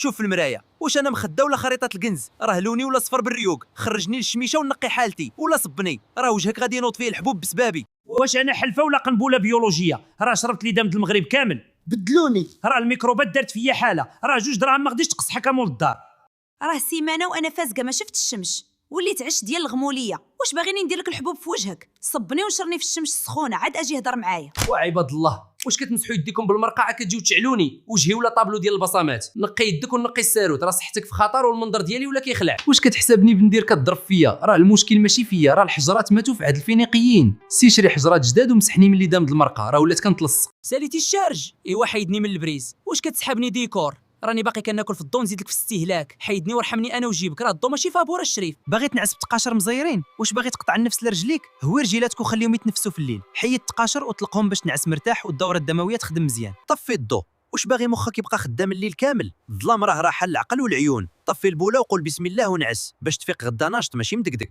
شوف في المرايه واش انا مخده ولا خريطه الكنز، راه لوني ولا صفر بالريوق، خرجني للشميشه ونقي حالتي ولا صبني، راه وجهك غادي ينوض فيه الحبوب بسبابي. واش انا حلفه ولا قنبله بيولوجيه؟ راه شربت لي دم المغرب كامل، بدلوني. راه الميكروبات دارت فيا حاله، راه 2 دراهم ما غاديش تقصحك مول الدار. راه سيمانه وانا فازقه ما شفت الشمس، وليت عش ديال الغموليه. واش باغيني ندير لك الحبوب في وجهك؟ صبني ونشرني في الشمس السخونه عاد اجي هضر معايا. وعباد الله، واش كتمسحوا يديكم بالمرقعه كتجيو تشعلوني وجهي ولا طابلو ديال البصمات؟ نقي يدك ونقي الساروت، راه صحتك في خطر والمنظر ديالي ولا كيخلع. واش كتحسبني بندير كضرب فيا؟ راه المشكل ماشي فيا، راه الحجرات ماتوا في عهد الفينيقيين. سي شري حجرات جداد ومسحني من اللي دام المرقه، راه ولات كنتلصق. ساليتي الشارج، ايوا حيدني من البريز. واش كتسحبني ديكور؟ راني باقي كناكل في الضو نزيد لك في الاستهلاك، حيدني وارحمني انا وجيبك، راه الضو ماشي فابور الشريف. باغي تنعس بتقاشر مزيرين؟ واش باغي تقطع النفس لرجليك؟ هوي رجيلاتك وخليهم يتنفسوا في الليل، حيد التقاشر وطلقهم باش تنعس مرتاح والدوره الدمويه تخدم مزيان. طفي الضو، واش باغي مخك يبقى خدام الليل كامل؟ الظلام راه راحه للعقل والعيون. طفي البوله وقول بسم الله ونعس باش تفيق غدا ناشط ماشي مدقدق.